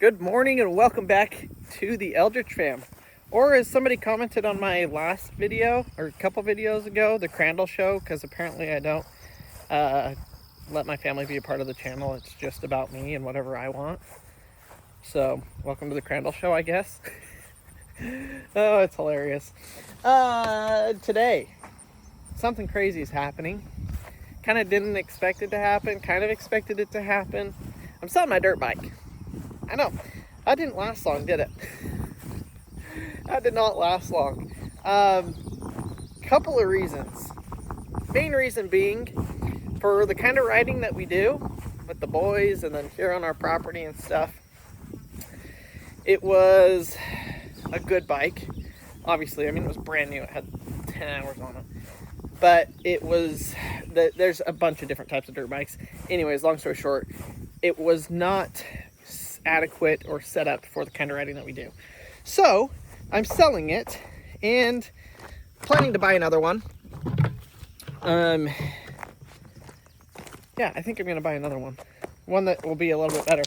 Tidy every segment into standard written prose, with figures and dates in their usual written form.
Good morning and welcome back to the Eldredge Fam. Or as somebody commented on my last video, or a couple videos ago, the Crandall Show, because apparently I don't let my family be a part of the channel. It's just about me and whatever I want. So, welcome to the Crandall Show, I guess. Oh, it's hilarious. Today, something crazy is happening. Kind of didn't expect it to happen, kind of expected it to happen. I'm selling my dirt bike. I know, that didn't last long, did it? That did not last long. Couple of reasons. Main reason being, for the kind of riding that we do with the boys and then here on our property and stuff, it was a good bike. Obviously, I mean, it was brand new. It had 10 hours on it. But it was, there's a bunch of different types of dirt bikes. Anyways, long story short, it was not adequate or set up for the kind of riding that we do. So I'm selling it and planning to buy another one. Yeah, I think I'm gonna buy another one that will be a little bit better.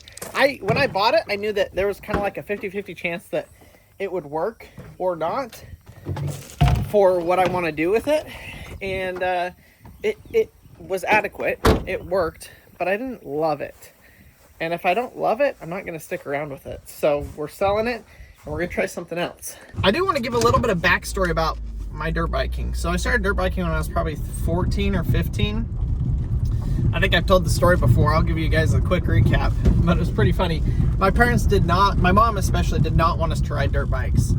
When I bought it, I knew that there was kind of like a 50-50 chance that it would work or not for what I want to do with it, and it was adequate. It worked, but I didn't love it. And if I don't love it, I'm not going to stick around with it. So we're selling it, and we're going to try something else. I do want to give a little bit of backstory about my dirt biking. So I started dirt biking when I was probably 14 or 15. I think I've told the story before. I'll give you guys a quick recap, but it was pretty funny. My parents did not, my mom especially, did not want us to ride dirt bikes,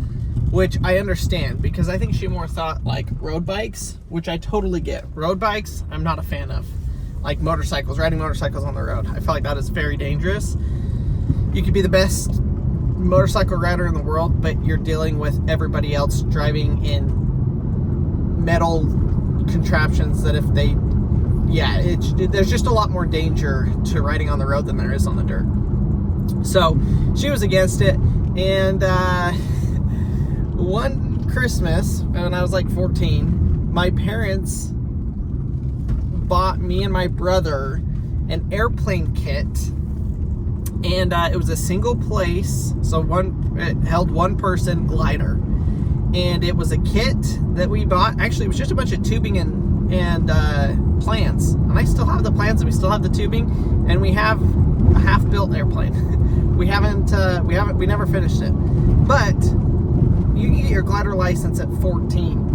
which I understand, because I think she more thought like road bikes, which I totally get. Road bikes, I'm not a fan of. Like motorcycles, riding motorcycles on the road. I feel like that is very dangerous. You could be the best motorcycle rider in the world, but you're dealing with everybody else driving in metal contraptions that if they, there's just a lot more danger to riding on the road than there is on the dirt. So she was against it, and one Christmas when I was like 14, my parents bought me and my brother an airplane kit, and it was a single place, so it held one person glider, and it was a kit that we bought. Actually, it was just a bunch of tubing and plans, and I still have the plans, and we still have the tubing, and we have a half-built airplane. we never finished it, but you can get your glider license at 14.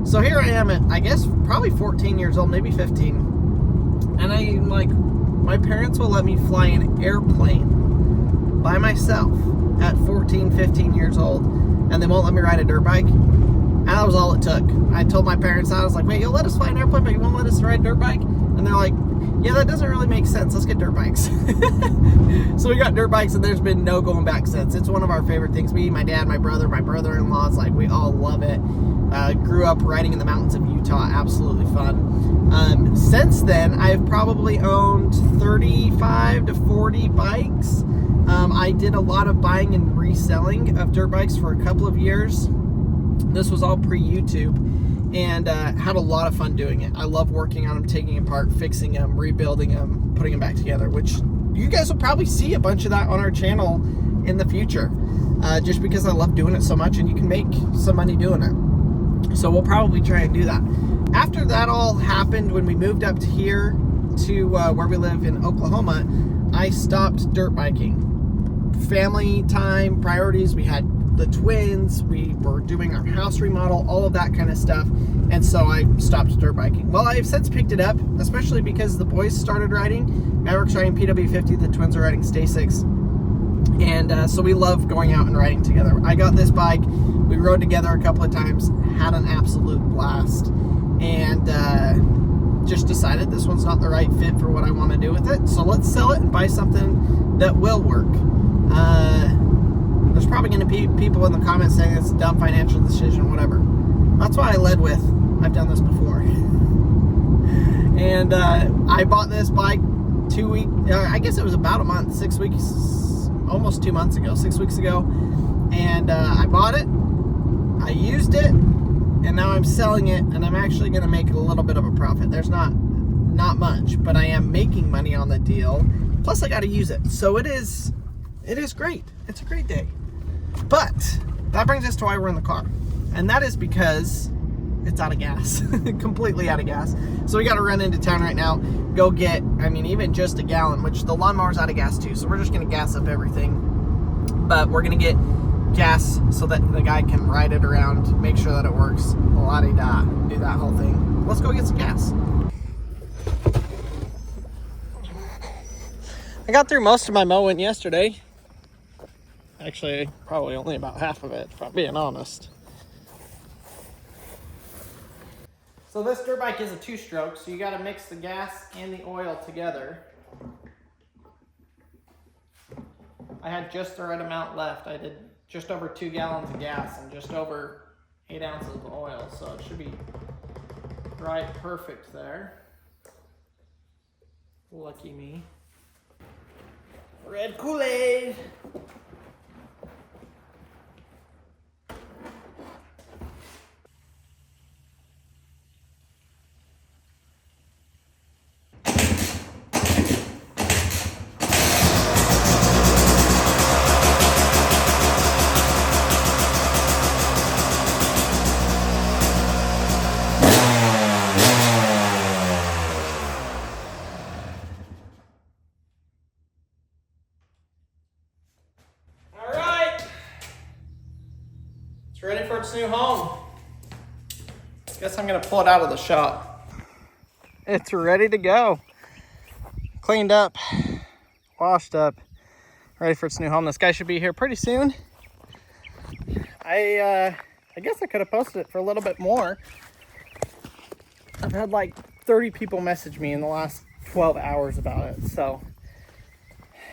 So here I am at, I guess, probably 14 years old, maybe 15. And I'm like, my parents will let me fly an airplane by myself at 14, 15 years old, and they won't let me ride a dirt bike. And that was all it took. I told my parents, I was like, wait, you'll let us fly an airplane, but you won't let us ride a dirt bike? And they're like, yeah, that doesn't really make sense. Let's get dirt bikes. So we got dirt bikes, and there's been no going back since. It's one of our favorite things. Me, my dad, my brother, my brother-in-law, it's like we all love it. Grew up riding in the mountains of Utah. Absolutely fun. Since then, I've probably owned 35 to 40 bikes. I did a lot of buying and reselling of dirt bikes for a couple of years. This was all pre-YouTube, and had a lot of fun doing it. I love working on them, taking them apart, fixing them, rebuilding them, putting them back together, which you guys will probably see a bunch of that on our channel in the future, just because I love doing it so much, and you can make some money doing it. So we'll probably try and do that. After that all happened, when we moved up to here to where we live in Oklahoma, I stopped dirt biking. Family time, priorities, we had the twins, we were doing our house remodel, all of that kind of stuff, and so I stopped dirt biking. Well, I've since picked it up, especially because the boys started riding. Maverick's riding PW50, the twins are riding Stay6, and so we love going out and riding together. I got this bike, we rode together a couple of times, had an absolute blast, and just decided this one's not the right fit for what I want to do with it, so let's sell it and buy something that will work. There's probably going to be people in the comments saying it's a dumb financial decision, whatever. That's why I led with, I've done this before. And I bought this bike I guess it was about a month, 6 weeks, almost 2 months ago, 6 weeks ago. And I bought it, I used it, and now I'm selling it, and I'm actually going to make a little bit of a profit. There's not much, but I am making money on the deal. Plus I got to use it. So it is It is great. It's a great day. But that brings us to why we're in the car. And that is because it's out of gas. Completely out of gas. So we got to run into town right now, go get, I mean, even just a gallon, which the lawnmower's out of gas too. So we're just going to gas up everything. But we're going to get gas so that the guy can ride it around, make sure that it works. La-di-da, do that whole thing. Let's go get some gas. I got through most of my mowing yesterday. Actually, probably only about half of it, if I'm being honest. So this dirt bike is a 2-stroke, so you got to mix the gas and the oil together. I had just the right amount left. I did just over 2 gallons of gas and just over 8 ounces of oil, so it should be right perfect there. Lucky me. Red Kool-Aid. Ready for its new home. Guess I'm gonna pull it out of the shop. It's ready to go. Cleaned up, washed up, ready for its new home. This guy should be here pretty soon. I guess I could have posted it for a little bit more. I've had like 30 people message me in the last 12 hours about it. So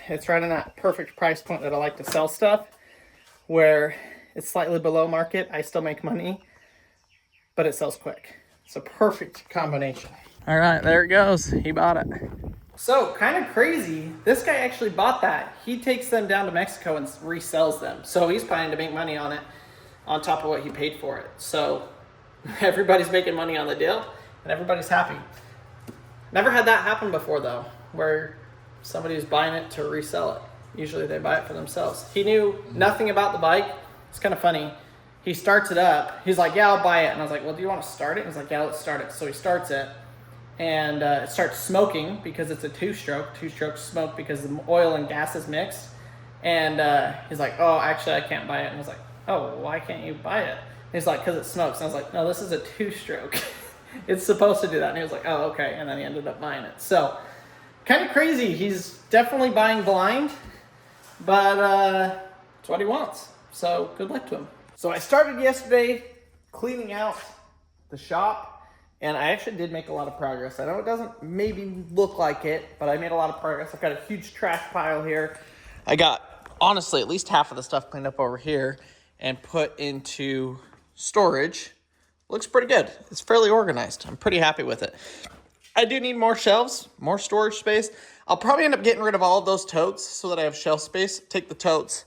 it's right in that perfect price point that I like to sell stuff, where it's slightly below market. I still make money, but it sells quick. It's a perfect combination. All right, there it goes. He bought it. So kind of crazy. This guy actually bought that. He takes them down to Mexico and resells them. So he's planning to make money on it on top of what he paid for it. So everybody's making money on the deal and everybody's happy. Never had that happen before though, where somebody's buying it to resell it. Usually they buy it for themselves. He knew nothing about the bike. It's kind of funny. He starts it up. He's like, yeah, I'll buy it. And I was like, well, do you want to start it? He's like, yeah, let's start it. So he starts it, and it starts smoking because it's a 2-stroke. 2-strokes smoke because the oil and gas is mixed. And he's like, oh, actually, I can't buy it. And I was like, oh, why can't you buy it? And he's like, because it smokes. And I was like, no, this is a 2-stroke. It's supposed to do that. And he was like, oh, okay. And then he ended up buying it. So kind of crazy. He's definitely buying blind, but it's what he wants. So good luck to him. So I started yesterday cleaning out the shop, and I actually did make a lot of progress. I know it doesn't maybe look like it, but I made a lot of progress. I've got a huge trash pile here. I got, honestly, at least half of the stuff cleaned up over here and put into storage. Looks pretty good. It's fairly organized. I'm pretty happy with it. I do need more shelves, more storage space. I'll probably end up getting rid of all of those totes so that I have shelf space. Take the totes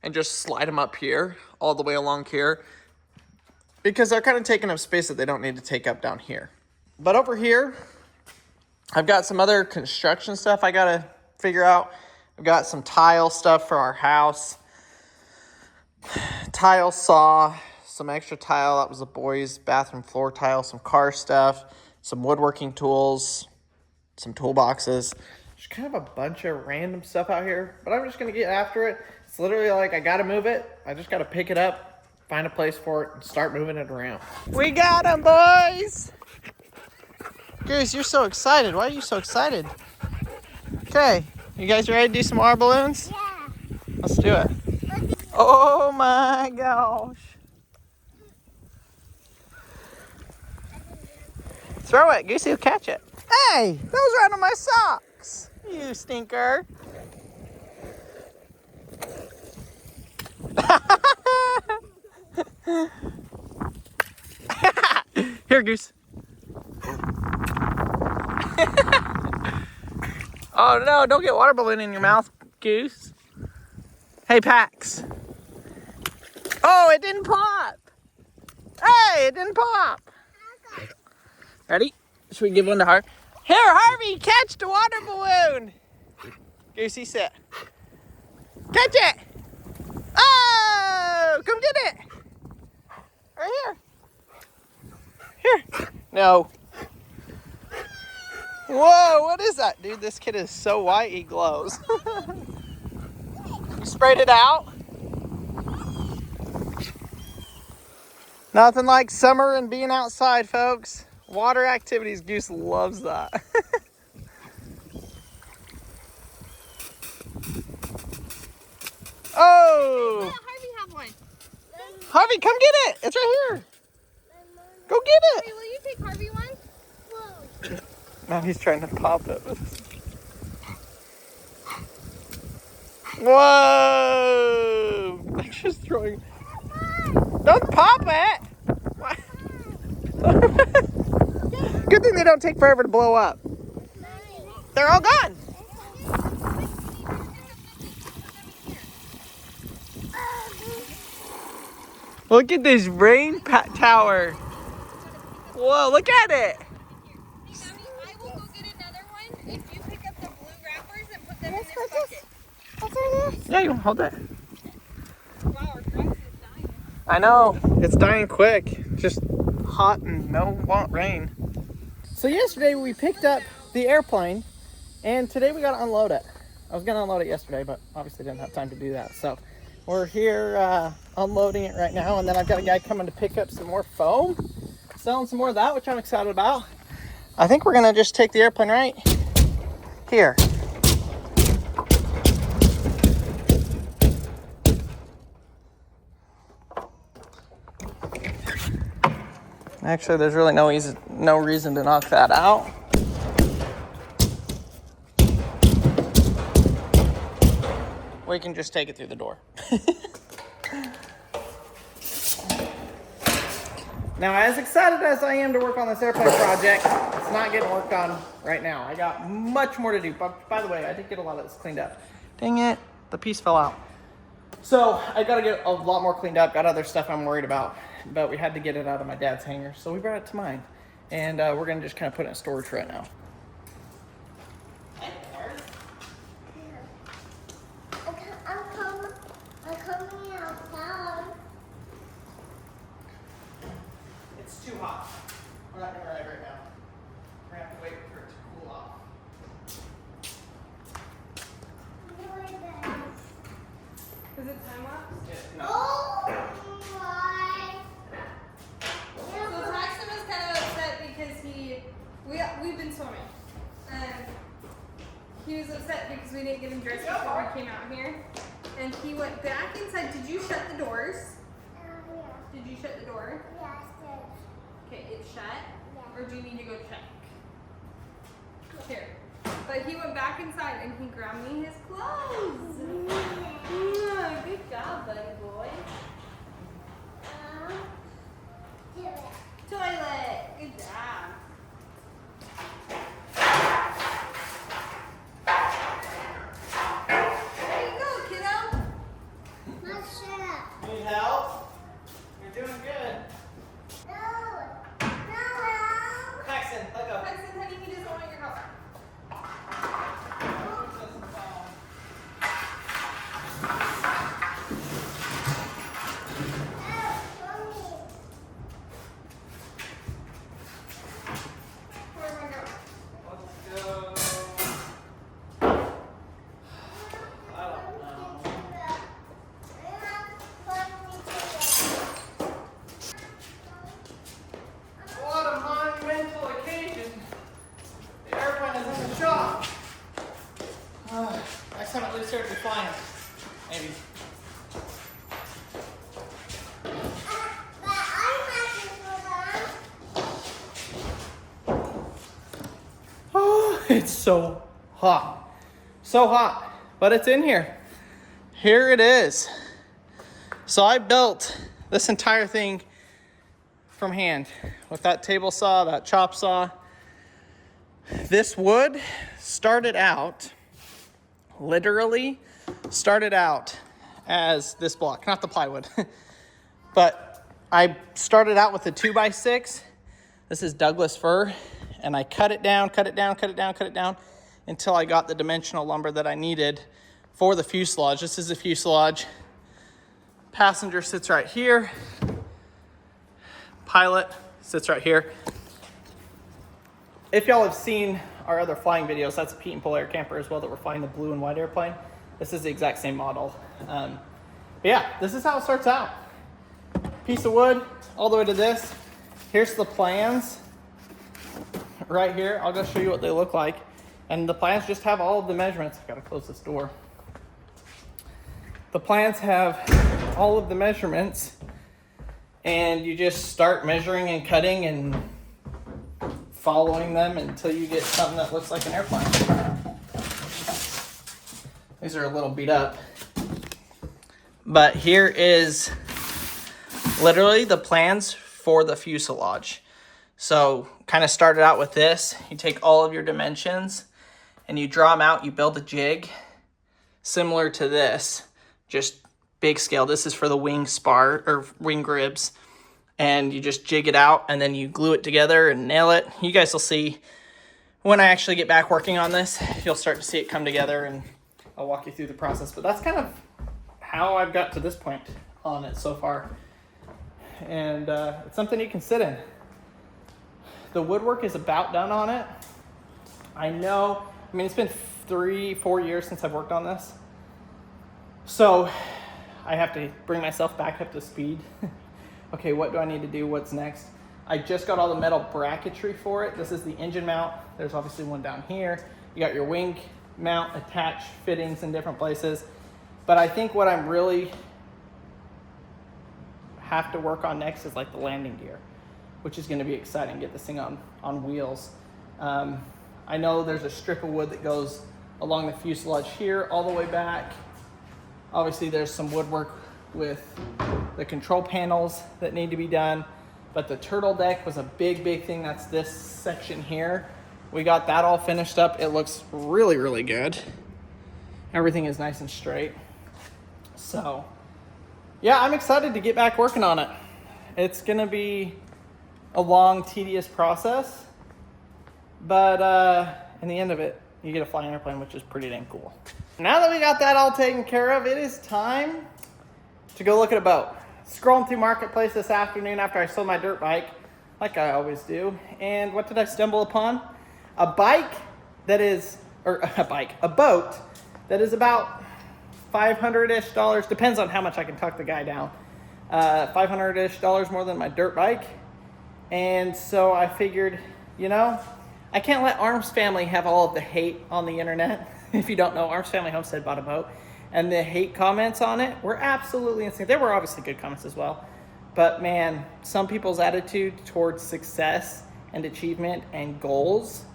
and just slide them up here, all the way along here, because they're kind of taking up space that they don't need to take up down here. But over here, I've got some other construction stuff I gotta figure out. I've got some tile stuff for our house. Tile saw, some extra tile, that was the boys' bathroom floor tile, some car stuff, some woodworking tools, some toolboxes. There's kind of a bunch of random stuff out here, but I'm just gonna get after it. It's literally like I gotta move it. I just gotta pick it up, find a place for it, and start moving it around. We got them, boys! Goose, you're so excited. Why are you so excited? Okay, you guys ready to do some water balloons? Yeah. Let's do it. Oh my gosh. Throw it, Goosey will catch it. Hey, those are out of my socks. You stinker. Here, Goose. Oh no, don't get water balloon in your mouth, Goose. Hey, Pax. Oh, it didn't pop. Hey, it didn't pop. Ready? Should we give one to Harvey? Here, Harvey, catch the water balloon. Goosey, sit. Catch it! Oh! Come get it! Right here. Here. No. Whoa, what is that? Dude, this kid is so white, he glows. You sprayed it out? Nothing like summer and being outside, folks. Water activities, Goose loves that. Oh! Harvey have one. Harvey, come get it. It's right here. Go get it. Hey, will you take Harvey one? Whoa. Now he's trying to pop it. Whoa! They're just throwing. Don't pop it. Good thing they don't take forever to blow up. They're all gone. Look at this rain tower. Whoa, look at it. Hey, Mommy, I will go get another one if you pick up the blue wrappers and put them in this bucket. Yeah, you can hold it. Wow, our grass is dying. I know. It's dying quick. Just hot and no want rain. So yesterday we picked up the airplane and today we got to unload it. I was going to unload it yesterday, but obviously didn't have time to do that. So we're here unloading it right now, and then I've got a guy coming to pick up some more foam, selling some more of that, which I'm excited about. I think we're going to just take the airplane right here. Actually, there's really no reason to knock that out. We can just take it through the door. Now, as excited as I am to work on this airplane project, it's not getting worked on right now. I got much more to do. But by the way, I did get a lot of this cleaned up. Dang it, the piece fell out. So I got to get a lot more cleaned up. Got other stuff I'm worried about, but we had to get it out of my dad's hangar, so we brought it to mine, and we're gonna just kind of put it in storage right now. I'm coming outside. It's too hot. We're not gonna ride right now. We're gonna have to wait for it to cool off. Is it time lapse? No. Oh my. So Paxton was kind of upset because we've been swimming. And he was upset because we didn't get him dressed before we came out here. And he went back inside. Did you shut the doors? Yeah. Did you shut the door? Yes, yes. Okay, it's shut? Yeah. Or do you need to go check? Here. But he went back inside and he grabbed me his clothes. Good job, buddy boy. Toilet. Good job. There you go, kiddo. Not sure. Need help? You're doing good. No. Paxton, let go. Paxton, honey, he doesn't want your help. Where am I going? Let's go. I don't know. What a monumental occasion. The airplane is in the shop. Next time at least here to be flying. Maybe. Oh, it's so hot. So hot. But it's in here. Here it is. So I built this entire thing from hand with that table saw, that chop saw. This wood literally started out as this block, not the plywood, but I started out with a 2x6. This is Douglas fir, and I cut it down until I got the dimensional lumber that I needed for the fuselage. This is the fuselage. Passenger sits right here. Pilot sits right here. If y'all have seen our other flying videos, that's a Pete and Paul air camper as well that we're flying, the blue and white airplane. This is the exact same model. But yeah, this is how it starts out. Piece of wood all the way to this. Here's the plans right here. I'll go show you what they look like. And the plans just have all of the measurements. I gotta close this door. The plans have all of the measurements, and you just start measuring and cutting and following them until you get something that looks like an airplane. These are a little beat up. But here is literally the plans for the fuselage. So kind of started out with this. You take all of your dimensions and you draw them out. You build a jig similar to this, just big scale. This is for the wing spar or wing ribs. And you just jig it out and then you glue it together and nail it. You guys will see when I actually get back working on this, you'll start to see it come together, and I'll walk you through the process. But that's kind of how I've got to this point on it so far. And it's something you can sit in. The woodwork is about done on it. I know, I mean, it's been 3-4 years since I've worked on this. So I have to bring myself back up to speed. Okay, what do I need to do? What's next? I just got all the metal bracketry for it. This is the engine mount. There's obviously one down here. You got your wing mount attached fittings in different places. But I think what I'm really have to work on next is like the landing gear, which is gonna be exciting, get this thing on wheels. I know there's a strip of wood that goes along the fuselage here all the way back. Obviously there's some woodwork with the control panels that need to be done, but the turtle deck was a big thing. That's this section here. We got that all finished up. It looks really, really good. Everything is nice and straight. So yeah, I'm excited to get back working on it. It's gonna be a long, tedious process, but in the end of it, you get to fly an airplane, which is pretty dang cool. Now that we got that all taken care of, it is time to go look at a boat. Scrolling through Marketplace this afternoon after I sold my dirt bike, like I always do. And what did I stumble upon? A boat that is about $500-ish, depends on how much I can talk the guy down. $500-ish more than my dirt bike. And so I figured, you know, I can't let Arms Family have all of the hate on the internet. If you don't know, Arms Family Homestead bought a boat, and the hate comments on it were absolutely insane. There were obviously good comments as well, but man, some people's attitude towards success and achievement and goals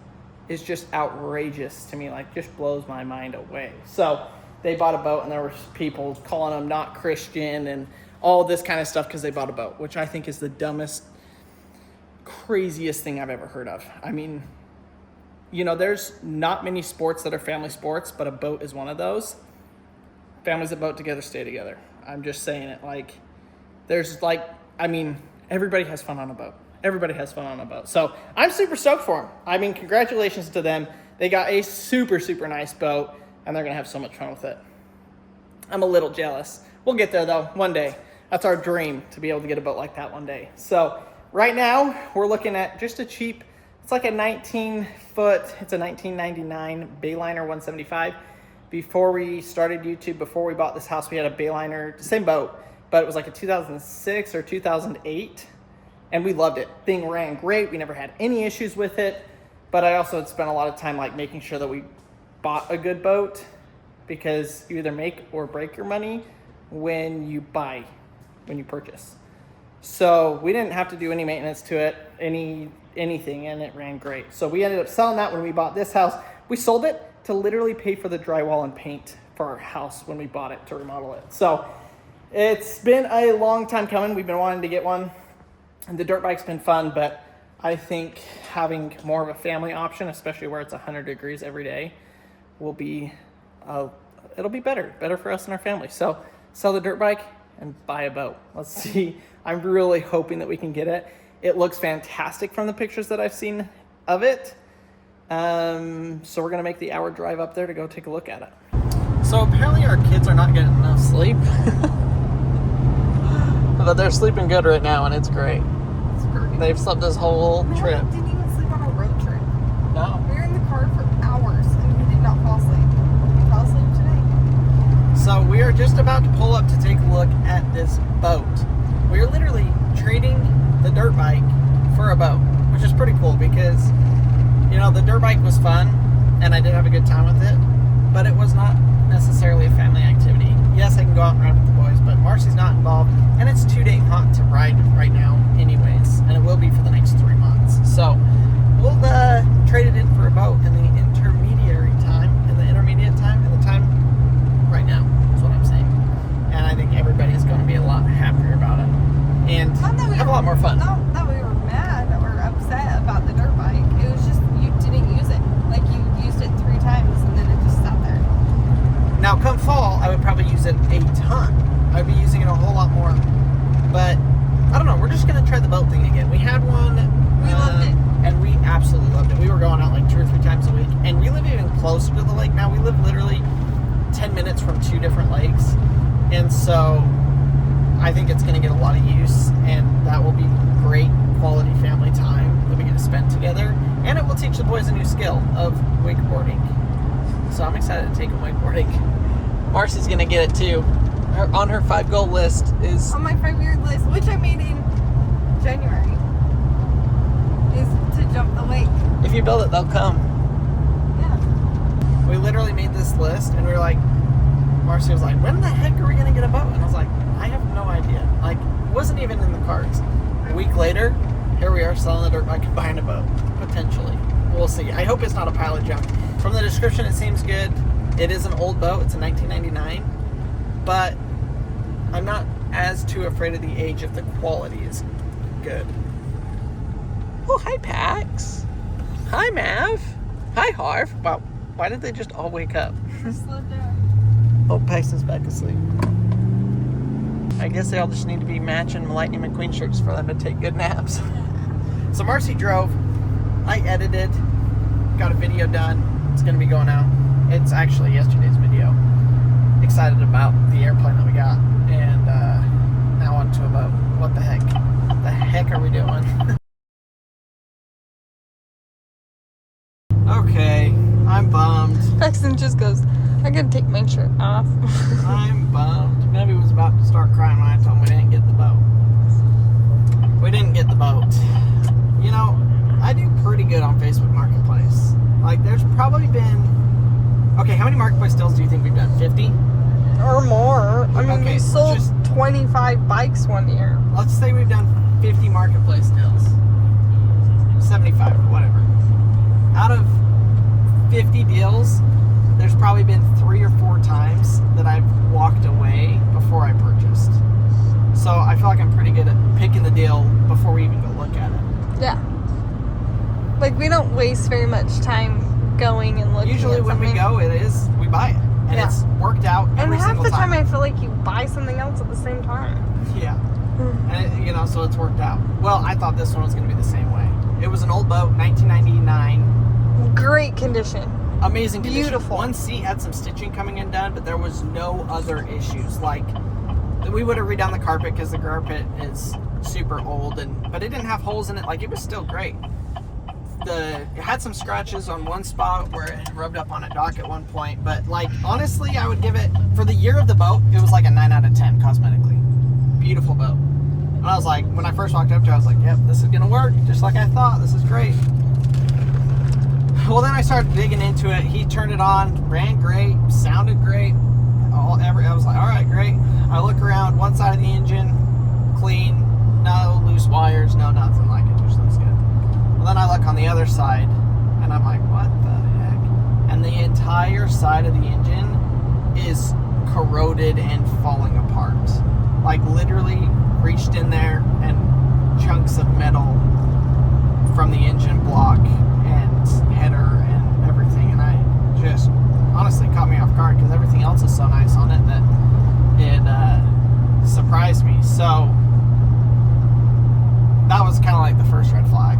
is just outrageous to me, like just blows my mind away. So they bought a boat, and there were people calling them not Christian and all this kind of stuff because they bought a boat, which I think is the dumbest, craziest thing I've ever heard of. I mean, you know, there's not many sports that are family sports, but a boat is one of those. Families that boat together stay together. I'm just saying it. Like, there's like, I mean, everybody has fun on a boat. Everybody has fun on a boat. So I'm super stoked for them. I mean, congratulations to them. They got a super, super nice boat, and they're going to have so much fun with it. I'm a little jealous. We'll get there, though, one day. That's our dream, to be able to get a boat like that one day. So right now, we're looking at just a cheap, it's like a 19-foot, it's a 1999 Bayliner 175. Before we started YouTube, before we bought this house, we had a Bayliner, same boat, but it was like a 2006 or 2008, and we loved it. Thing ran great. We never had any issues with it, but I also had spent a lot of time like making sure that we bought a good boat, because you either make or break your money when you buy, when you purchase. So we didn't have to do any maintenance to it, anything, and it ran great. So we ended up selling that when we bought this house. We sold it to literally pay for the drywall and paint for our house when we bought it to remodel it. So it's been a long time coming. We've been wanting to get one, and the dirt bike's been fun, but I think having more of a family option, especially where it's 100 degrees every day, will be, it'll be better for us and our family. So sell the dirt bike and buy a boat. Let's see. I'm really hoping that we can get it. It looks fantastic from the pictures that I've seen of it. So we're gonna make the hour drive up there to go take a look at it. So apparently our kids are not getting enough sleep. But they're sleeping good right now, and it's great. It's great. They've slept this whole trip. We didn't even sleep on a road trip. No. We were in the car for hours, and we did not fall asleep. We fell asleep today. So we are just about to pull up to take a look at this boat. We are literally trading the dirt bike for a boat, which is pretty cool because, you know, the dirt bike was fun, and I did have a good time with it, but it was not necessarily a family activity. Yes, I can go out and ride with the boys, but Marcy's not involved, and it's too dang hot to ride right now anyways, and it will be for the next 3 months. So we'll trade it in for a boat in the intermediate time, and the time right now is what I'm saying. And I think everybody is going to be a lot happier about it and have a lot more fun. Not that we were mad or upset about the dirt bike. It was just you didn't use it. Like you used it 3 times and then it just sat there. Now, come fall, I would probably use it a ton. I'd be using it a whole lot more. But, I don't know, we're just going to try the boat thing again. We had one. We loved it. And we absolutely loved it. We were going out like 2 or 3 times a week. And we live even closer to the lake now. We live literally 10 minutes from 2 different lakes. And so, I think it's going to get a lot of use. And that will be great quality family time that we get to spend together. And it will teach the boys a new skill of wakeboarding. So I'm excited to take them wakeboarding. Marcy's gonna get it too. On her 5-goal list is On my 5-year list, which I made in January, is to jump the lake. if you build it, they'll come. Yeah. We literally made this list, and we were like, Marcy was like, "When the heck are we gonna get a boat?" And I was like, "I have no idea." Like, it wasn't even in the cards. A week later, here we are selling the dirt bike and buying a boat potentially. We'll see. I hope it's not a pile of junk. From the description, it seems good. It is an old boat. It's a 1999. But I'm not as too afraid of the age if the quality is good. Oh, hi, Pax. Hi, Mav. Hi, Harv. Wow, why did they just all wake up? Just slowed down. Oh, Paxton's back asleep. I guess they all just need to be matching Lightning McQueen shirts for them to take good naps. So Marcy drove. I edited. Got a video done. It's going to be going out. It's actually yesterday's video. Excited about the airplane that we got. And now on to about what the heck. What the heck are we doing? Okay, I'm bummed. Paxton just goes, I gotta take my shirt off. I'm bummed. Maybe was about to start crying when I told him we didn't get the boat. We didn't get the boat. You know, I do pretty good on Facebook Marketplace. Like, there's probably been... Okay, how many Marketplace deals do you think we've done? 50? Or more. I mean, Okay, we sold just- 25 bikes one year. Let's say we've done 50 Marketplace deals. 75, whatever. Out of 50 deals, there's probably been 3 or 4 times that I've walked away before I purchased. So I feel like I'm pretty good at picking the deal before we even go look at it. Yeah. Like, we don't waste very much time going and looking Usually at when we something. go, we buy it. And Yeah. it's worked out And every half single the time time. I feel like you buy something else at the same time. Yeah. And it, so it's worked out. Well, I thought this one was going to be the same way. It was an old boat, 1999. Great condition. Amazing condition. Beautiful. One seat had some stitching coming in done, but there was no other issues. Like, we would have redone the carpet because the carpet is super old, but it didn't have holes in it. Like, it was still great. It had some scratches on one spot where it had rubbed up on a dock at one point, but like, honestly, I would give it, for the year of the boat, it was like a 9 out of 10 cosmetically. Beautiful boat. And I was like, when I first walked up to it, I was like, yep, this is gonna work just like I thought. This is great. Well, then I started digging into it. He turned it on, ran great, sounded great. I was like, all right, great. I look around, one side of the engine, clean, no loose wires, no nothing like it, just looks good. Well, then I look on the other side, and I'm like, what the heck? And the entire side of the engine is corroded and falling apart. Like, literally reached in there, and chunks of metal from the engine block and header and everything. And I just, honestly, caught me off guard because everything else is so nice on it that it surprised me. So that was kind of like the first red flag.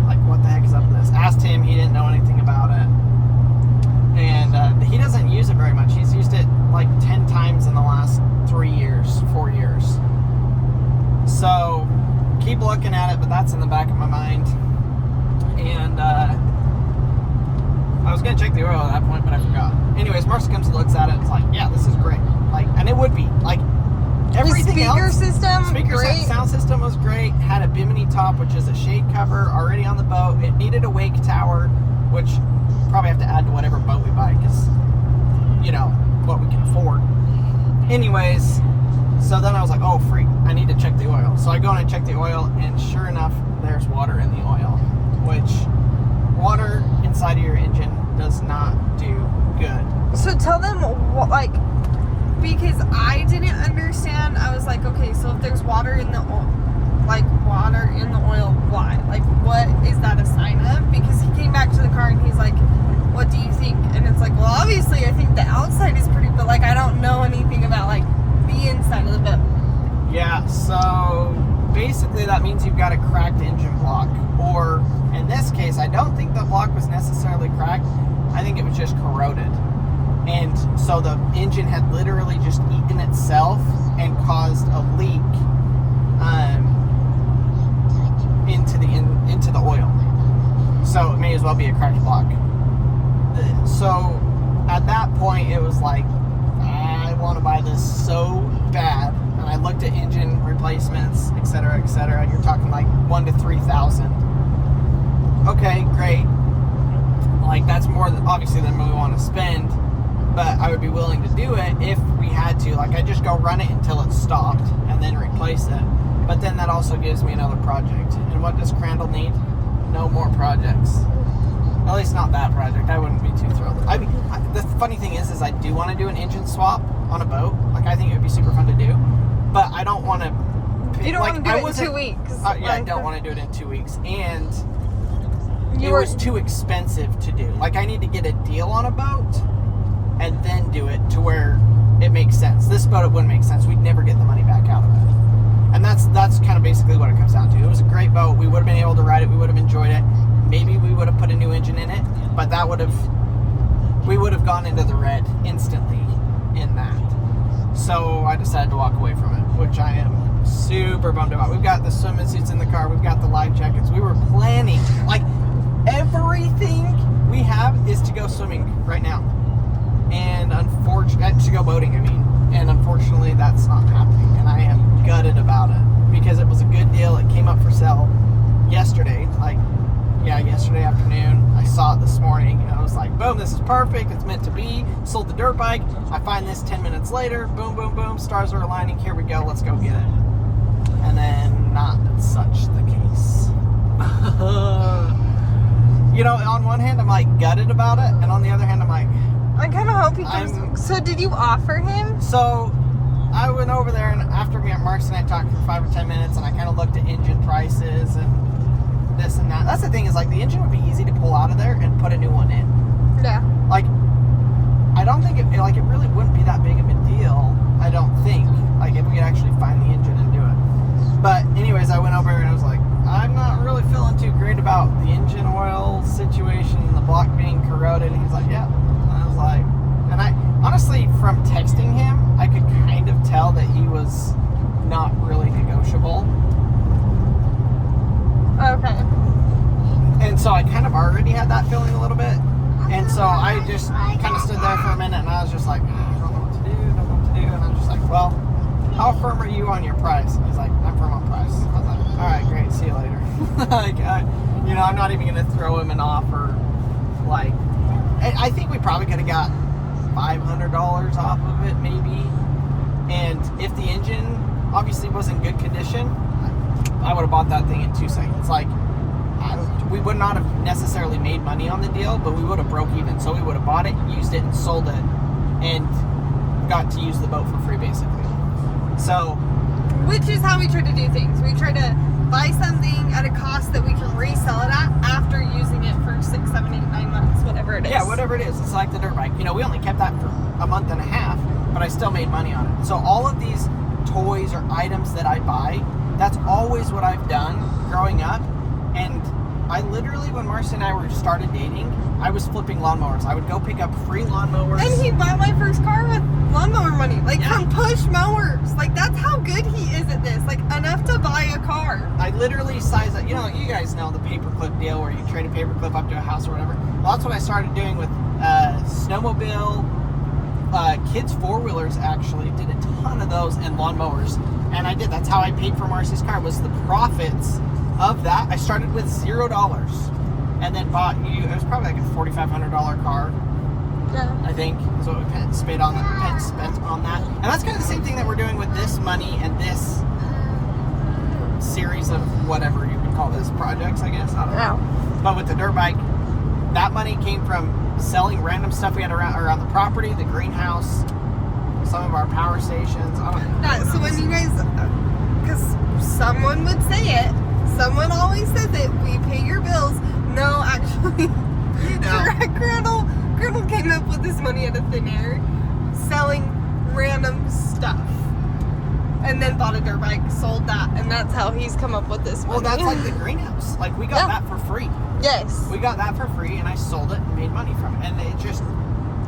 Like, what the heck is up with this? Asked him, he didn't know anything about it. And he doesn't use it very much. He's used it keep looking at it, but that's in the back of my mind. And I was gonna check the oil at that point, but I forgot. Anyways, Marcia comes and looks at it. It's like, yeah, this is great. Like, and it would be like everything the speaker else. System, Speaker great. sound system was great. Had a bimini top, which is a shade cover already on the boat. It needed a wake tower, which probably have to add to whatever boat we buy because you know what we can afford. Anyways, so then I was like, oh freak, I need to check the oil. So I go and I check the oil, and sure enough, there's water in the oil, which water inside of your engine does not do good. So tell them what, like, because I didn't understand. I was like, okay, so if there's water in the oil, why? Like, what is that a sign of? Because he came back to the car and he's like, what do you think? And it's like, well, obviously I think the outside is pretty, but like I don't know anything about like the inside of the boat. Yeah, so basically that means you've got a cracked engine block, or in this case, I don't think the block was necessarily cracked. I think it was just corroded. And so the engine had literally just eaten itself and caused a leak into the oil. So it may as well be a cracked block. So at that point, it was like, I want to buy this so bad. And I looked at engine replacements, etc., etc. You're talking like $1,000 to $3,000. Okay, great. Like that's more than, obviously than we want to spend, but I would be willing to do it if we had to. Like I just go run it until it's stopped and then replace it. But then that also gives me another project. And what does Crandall need? No more projects. At least not that project. I wouldn't be too thrilled. I mean, the funny thing is I do want to do an engine swap on a boat. Like I think it would be super fun to do, but I don't want to. You don't want to do it in 2 weeks. Yeah, I don't want to do it in 2 weeks, and it was too expensive to do. Like I need to get a deal on a boat and then do it to where it makes sense. This boat, it wouldn't make sense. We'd never get the money back out of it. And that's kind of basically what it comes down to. It was a great boat. We would have been able to ride it. We would have enjoyed it. Maybe we would have put a new engine in it, but we would have gone into the red instantly in that. So I decided to walk away from it, which I am super bummed about. We've got the swimming suits in the car. We've got the life jackets. We were planning, like everything we have is to go swimming right now. And to go boating, I mean. And unfortunately, that's not happening. And I am gutted about it because it was a good deal. It came up for sale yesterday, yesterday afternoon. I saw it this morning and I was like, boom, this is perfect. It's meant to be. Sold the dirt bike. I find this 10 minutes later. Boom, boom, boom. Stars are aligning. Here we go. Let's go get it. And then not such the case. You know, on one hand, I'm like gutted about it. And on the other hand, I'm like, I kind of hope he comes. So did you offer him? So I went over there, and after Marcy and I talked for 5 or 10 minutes, and I kind of looked at engine prices and this and that. That's the thing, is like the engine would be easy to pull out of there and put a new one in. Yeah. Like, I don't think it really wouldn't be that big of a deal. I don't think, like if we could actually find the engine and do it. But anyways, I went over and I was like, I'm not really feeling too great about the engine oil situation and the block being corroded. And he's like, yeah. Like, and I honestly, from texting him, I could kind of tell that he was not really negotiable. Okay. And so I kind of already had that feeling a little bit. And so I just kind of stood there for a minute and I was just like, I don't know what to do. And I'm just like, well, how firm are you on your price? And he's like, I'm firm on price. I was like, all right, great. See you later. Like, I'm not even going to throw him an offer. Like, I think we probably could have got $500 off of it, maybe. And if the engine obviously was in good condition, I would have bought that thing in 2 seconds. Like, we would not have necessarily made money on the deal, but we would have broke even. So we would have bought it, used it, and sold it, and got to use the boat for free, basically. So, which is how we try to do things. We try to buy something at a cost that we can resell it at after using it for 6, 7, 8, 9 months, whatever it is. Yeah, whatever it is. It's like the dirt bike. You know, we only kept that for a month and a half, but I still made money on it. So all of these toys or items that I buy, that's always what I've done growing up. And I literally, when Marcy and I started dating, I was flipping lawnmowers. I would go pick up free lawnmowers. And he bought my first car with lawnmower money, like from push mowers. Like that's how good he is at this. Like enough to buy a car. I literally size up. You know, you guys know the paperclip deal where you trade a paperclip up to a house or whatever. Well, that's what I started doing with snowmobile, kids' four-wheelers actually. Did a ton of those and lawnmowers. And I did. That's how I paid for Marcy's car, was the profits of that. I started with $0 and then bought you, it was probably like a $4,500 car. Yeah. I think is what we spent on that. And that's kind of the same thing that we're doing with this money and this series of whatever you would call this, projects, I guess. I don't know. But with the dirt bike, that money came from selling random stuff we had around the property, the greenhouse, some of our power stations. I don't know. So when you guys, because someone would say it, someone always said that we pay your bills. No, actually, You know. Crandall came up with this money out of thin air, selling random stuff, and then bought a dirt bike, sold that, and that's how he's come up with this money. Well, that's like the greenhouse. Like, we got that for free. Yes. We got that for free, and I sold it and made money from it. And it just,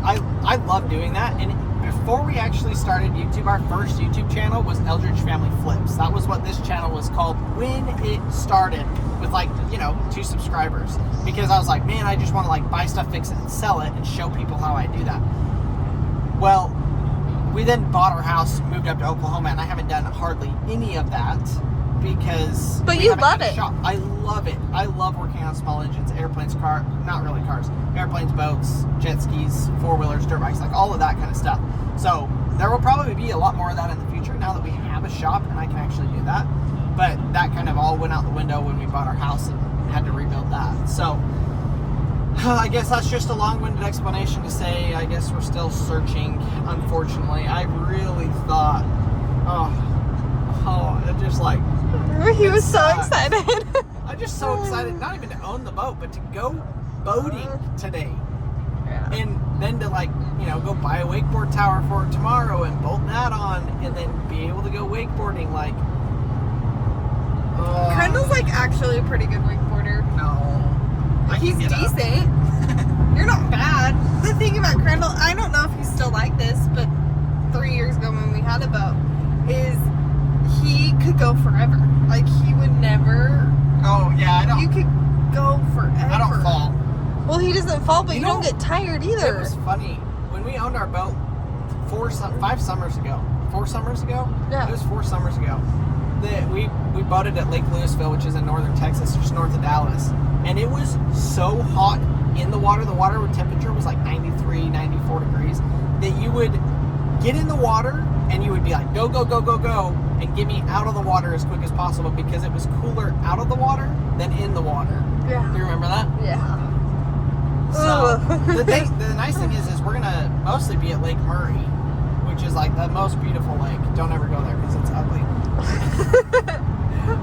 I love doing that. And before we actually started YouTube, our first YouTube channel was Eldredge Family Flips. That was what this channel was called when it started, with like, 2 subscribers. Because I was like, man, I just want to like buy stuff, fix it, and sell it, and show people how I do that. Well, we then bought our house, moved up to Oklahoma, and I haven't done hardly any of that because. But we you haven't love had a it. shop. I love it. I love working on small engines, airplanes, not really cars, airplanes, boats, jet skis, four-wheelers, dirt bikes, like all of that kind of stuff. So there will probably be a lot more of that in the future now that we have a shop and I can actually do that. But that kind of all went out the window when we bought our house and had to rebuild that. So I guess that's just a long-winded explanation to say I guess we're still searching, unfortunately. I really thought, it just like... He was so sucks. excited. I'm just so excited, not even to own the boat, but to go boating today. Yeah. And then to go buy a wakeboard tower for tomorrow and bolt that on and then be able to go wakeboarding Crandall's like actually a pretty good wakeboarder. No. He's decent. You're not bad. The thing about Crandall, I don't know if he's still like this, but 3 years ago when we had a boat, is he could go forever. Like he would never. Oh yeah, I don't. You could go forever. I don't fall. Well, he doesn't fall, but you don't know, get tired It either. was funny when we owned our boat 5 summers ago. 4 summers ago? Yeah. It was 4 summers ago. We boated at Lake Louisville, which is in northern Texas, just north of Dallas. And it was so hot in the water. The water temperature was like 93, 94 degrees. That you would get in the water and you would be like, go, go, go, go, go. And get me out of the water as quick as possible because it was cooler out of the water than in the water. Yeah. Do you remember that? Yeah. So the nice thing is we're gonna mostly be at Lake Murray, which is like the most beautiful lake. Don't ever go there because it's ugly.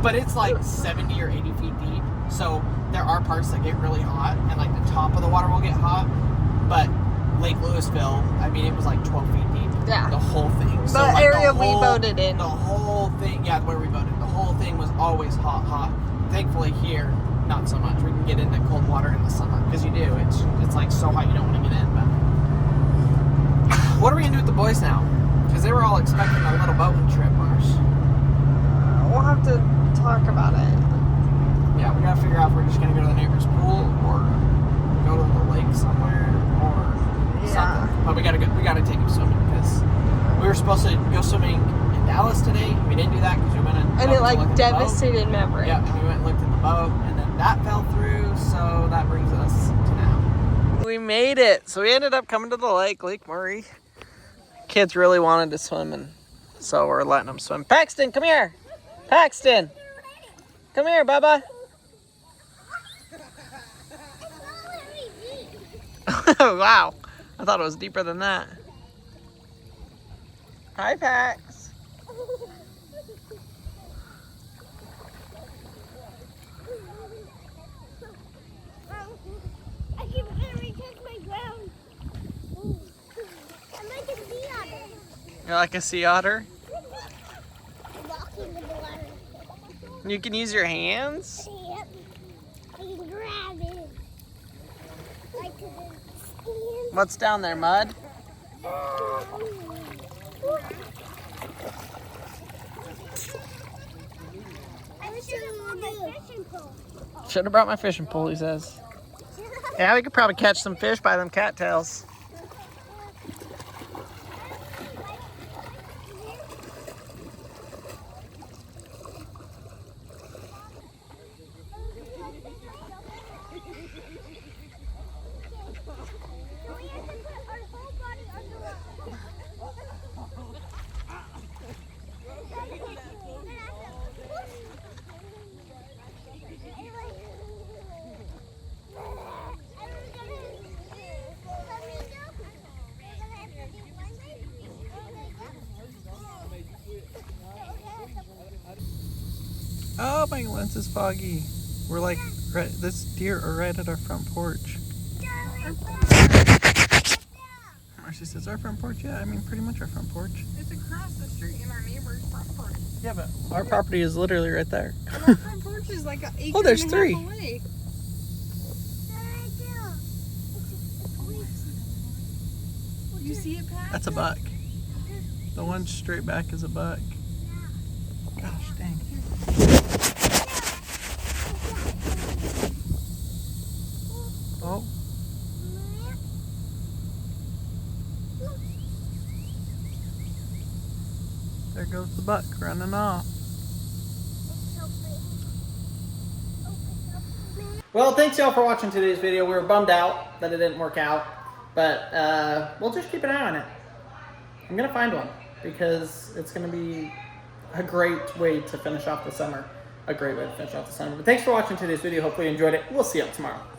But it's like 70 or 80 feet deep, so there are parts that get really hot, and like the top of the water will get hot. But Lake Louisville, I mean, it was like 12 feet deep. Yeah. The whole thing. The area we boated in. The whole thing, yeah, where we boated. The whole thing was always hot, hot. Thankfully here, not so much. We can get into cold water in the summer because you do. It's like so hot you don't want to get in. But what are we gonna do with the boys now? Because they were all expecting a little boating trip, Mars. We'll have to talk about it. Yeah, we gotta figure out if we're just gonna go to the neighbor's pool or go to the lake somewhere or something. But we gotta take them swimming because we were supposed to go swimming in Dallas today. We didn't do that because we went and it like devastated memory. Yeah, and we went and looked at the boat, and then that fell through, so that brings us to now. We made it. So we ended up coming to the lake, Lake Murray. Kids really wanted to swim, and so we're letting them swim. Paxton, come here. Paxton, come here, Bubba. Wow, I thought it was deeper than that. Hi, Pax. I can barely touch my ground. I'm like a sea otter. You're like a sea otter? Walking in the water. You can use your hands? Yep. I can grab it. Like to the skin. What's down there, mud? I'm sure the fishing pole. Should have brought my fishing pole, he says. Yeah, we could probably catch some fish by them cattails. Oh, my lens is foggy. We're like, right, this deer are right at our front porch. Marcy says, our front porch? Yeah, I mean, pretty much our front porch. It's across the street in our neighbor's front porch. Yeah, but our property is literally right there. And our front porch is like an acre Oh, there's and a three. half away. You see it, Pat? That's a buck. The one straight back is a buck. Gosh dang. Oh. There goes the buck running off. Well, thanks y'all for watching today's video. We were bummed out that it didn't work out, but we'll just keep an eye on it. I'm gonna find one because it's gonna be a great way to finish off the summer. But thanks for watching today's video. Hopefully you enjoyed it. We'll see you tomorrow.